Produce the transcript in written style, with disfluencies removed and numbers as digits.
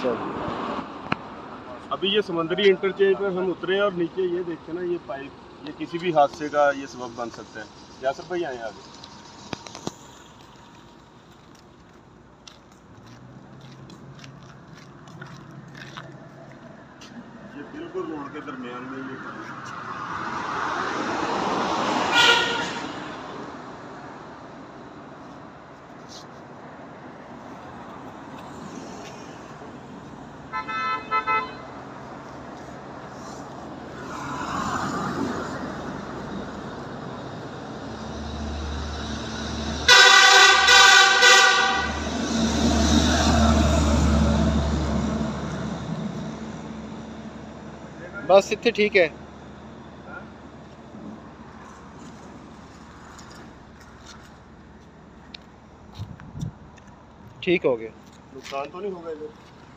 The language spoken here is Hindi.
अच्छा। अभी ये समंदरी इंटरचेंज पर हम उतरे और नीचे ये देखते ना, ये पाइप, ये किसी भी हादसे का ये सबब बन सकता है। यासर भाई आए आगे। ये बिल्कुल रोड के दरमियान में ये बस इतने ठीक है। ठीक हो गया। नुकसान तो नहीं होगा इधर?